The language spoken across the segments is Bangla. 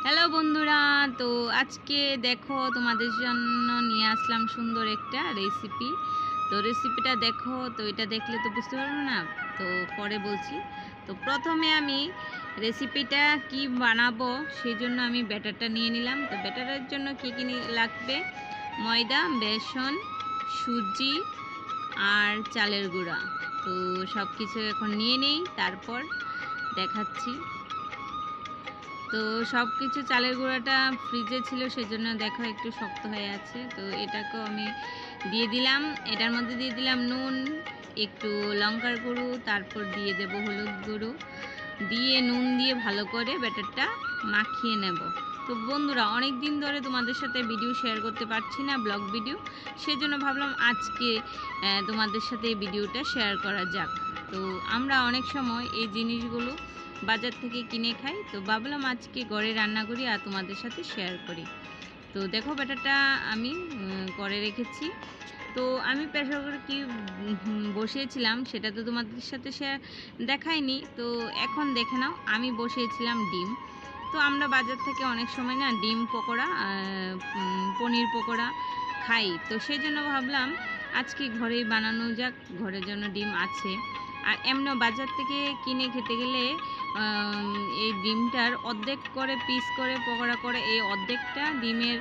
হ্যালো বন্ধুরা, তো আজকে দেখো তোমাদের জন্য নিয়ে আসলাম সুন্দর একটা রেসিপি। তো রেসিপিটা দেখো, তো এটা দেখলে তো বুঝতে পারবে না, তো পরে বলছি। তো প্রথমে আমি রেসিপিটা কি বানাবো সেই জন্য আমি ব্যাটারটা নিয়ে নিলাম। তো ব্যাটারের জন্য কি কি লাগবে: ময়দা, বেসন, সুজি আর চালের গুঁড়া। তো সব কিছু এখন নিয়ে নেই, তারপর দেখাচ্ছি। তো সব কিছু, চালের গুঁড়াটা ফ্রিজে ছিল সেজন্য দেখো একটু শক্ত হয়ে আছে। তো এটাকেও আমি দিয়ে দিলাম। এটার মধ্যে দিয়ে দিলাম নুন, একটু লঙ্কার গুঁড়ো, তারপর দিয়ে দেব হলুদ গুঁড়ো, দিয়ে নুন দিয়ে ভালো করে ব্যাটারটা মাখিয়ে নেব। তো বন্ধুরা, অনেক দিন ধরে তোমাদের সাথে ভিডিও শেয়ার করতে পারছি না, ব্লগ ভিডিও, সেজন্য ভাবলাম আজকে তোমাদের সাথে এই ভিডিওটা শেয়ার করা যাক। তো আমরা অনেক সময় এই জিনিসগুলো বাজার থেকে কিনে খাই, তো ভাবলাম আজকে ঘরে রান্না করি আর তোমাদের সাথে শেয়ার করি। তো দেখো ব্যাটারটা আমি করে রেখেছি। তো আমি প্রেসার কুকারে কি বসিয়েছিলাম সেটা তো তোমাদের সাথে দেখাইনি। তো এখন দেখে নাও, আমি বসিয়েছিলাম ডিম। তো আমরা বাজার থেকে অনেক সময় না ডিম পকোড়া, পনির পকোড়া খাই। তো সেই জন্য ভাবলাম আজকে ঘরেই বানানো যাক, ঘরের জন্য ডিম আছে। আর এমনি বাজার থেকে কিনে খেতে গেলে এই ডিমটার অর্ধেক করে পিস করে পকোড়া করে, এই অর্ধেকটা ডিমের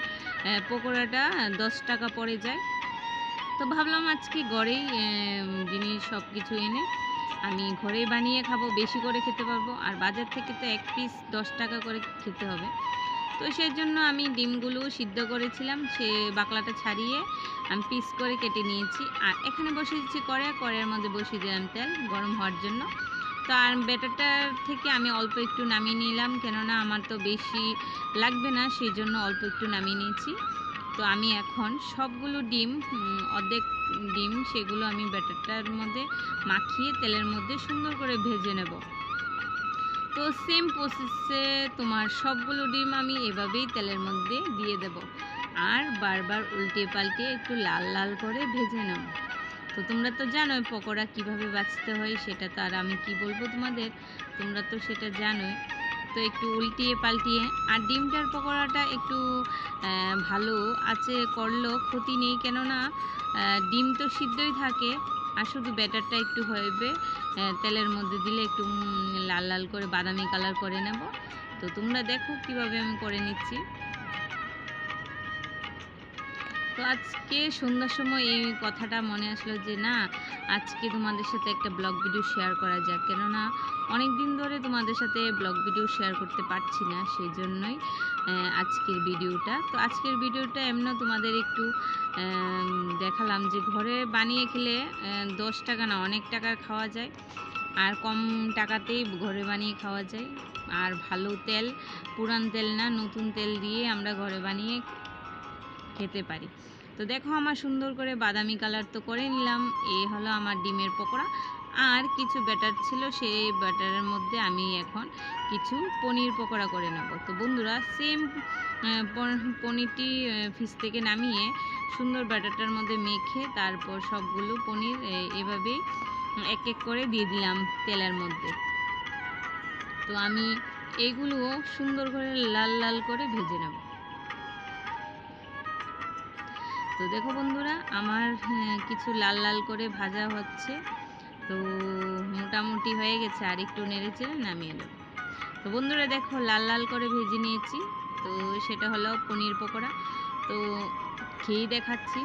পকোড়াটা 10 টাকা পড়ে যায়। তো ভাবলাম আজকে ঘরেই জিনিস সব কিছু এনে আমি ঘরেই বানিয়ে খাবো, বেশি করে খেতে পারবো। আর বাজার থেকে তো এক পিস 10 টাকা করে খেতে হবে। তো সেই জন্য আমি ডিমগুলো সিদ্ধ করেছিলাম, সে বাকলাটা ছাড়িয়ে আমি পিস করে কেটে নিয়েছি। আর এখানে বসিয়ে দিচ্ছি কড়াইয়ের মধ্যে বসিয়ে দিলাম তেল গরম হওয়ার জন্য। তো আর ব্যাটারটার থেকে আমি অল্প একটু নামিয়ে নিলাম, কেননা আমার তো বেশি লাগবে না, সেই জন্য অল্প একটু নামিয়ে নিয়েছি। তো আমি এখন সবগুলো ডিম, অর্ধেক ডিম, সেগুলো আমি ব্যাটারটার মধ্যে মাখিয়ে তেলের মধ্যে সুন্দর করে ভেজে নেব। তো সেম প্রসেসে তোমার সবগুলো ডিম আমি এভাবেই তেলের মধ্যে দিয়ে দেব, আর বারবার উল্টিয়ে পাল্টিয়ে একটু লাল লাল করে ভেজে নেব। তো তোমরা তো জানোই পকোড়া কিভাবে বাছতে হয়, সেটা তো আর আমি কি বলবো তোমাদের, তোমরা তো সেটা জানোই। তো একটু উল্টিয়ে পাল্টিয়ে, আর ডিমটার পকোড়াটা একটু ভালো আছে করলেও ক্ষতি নেই, কেননা ডিম তো সিদ্ধই থাকে। আর শুধু ব্যাটারটা একটু হবে তেলের মধ্যে দিলে একটু লাল লাল করে বাদামি কালার করে নেব। তো তোমরা দেখো কিভাবে আমি করে নিচ্ছি। তো আজকে সন্ধ্যার সময় এই কথাটা মনে আসলো যে না, আজকে তোমাদের সাথে একটা ব্লগ ভিডিও শেয়ার করা যাক, কেননা অনেক দিন ধরে তোমাদের সাথে ব্লগ ভিডিও শেয়ার করতে পারছি না, সেই জন্যই আজকের ভিডিওটা। তো আজকের ভিডিওটা এমনি তোমাদের একটু দেখালাম যে ঘরে বানিয়ে খেলে 10 টাকা না, অনেক টাকার খাওয়া যায়, আর কম টাকাতেই ঘরে বানিয়ে খাওয়া যায়। আর ভালো তেল, পুরান তেল না, নতুন তেল দিয়ে আমরা ঘরে বানিয়ে খেতে পারি। তো দেখো আমার সুন্দর করে বাদামি কালার তো করে নিলাম। এই হলো আমার ডিমের পকোড়া। আর কিছু ব্যাটার ছিল, সেই ব্যাটারের মধ্যে আমি এখন কিছু পনির পকোড়া করে নেব। তো বন্ধুরা, সেম পনিরটি ফ্রিজ থেকে নামিয়ে সুন্দর ব্যাটারটার মধ্যে মেখে তারপর সবগুলো পনির এভাবেই এক এক করে দিয়ে দিলাম তেলের মধ্যে। তো আমি এইগুলোও সুন্দর করে লাল লাল করে ভেজে নেব। তো দেখো বন্ধুরা, আমার কিছু লাল লাল করে ভাজা হচ্ছে। তো মোটামুটি হয়ে গেছে, আর একটু নেড়ে চেড়ে নামিয়ে নেব। তো বন্ধুরা দেখো, লাল লাল করে ভেজে নিয়েছি। তো সেটা হলো পনির পকোড়া। তো খেয়েই দেখাচ্ছি।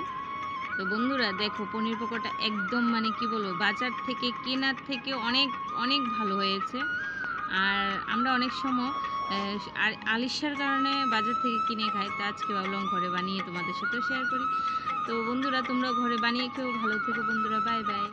তো বন্ধুরা দেখো, পনির পকোড়াটা একদম মানে কি বলবো, বাজার থেকে কেনার থেকে অনেক অনেক ভালো হয়েছে। আর আমরা অনেক সময় আর আলিশার কারণে বাজার থেকে কিনে খাই, তো আজকে ভাবলাম ঘরে বানিয়ে তোমাদের সাথেও শেয়ার করি। তো বন্ধুরা, তোমরা ঘরে বানিয়ে খেও, ভালো থেকো বন্ধুরা, বাই বাই।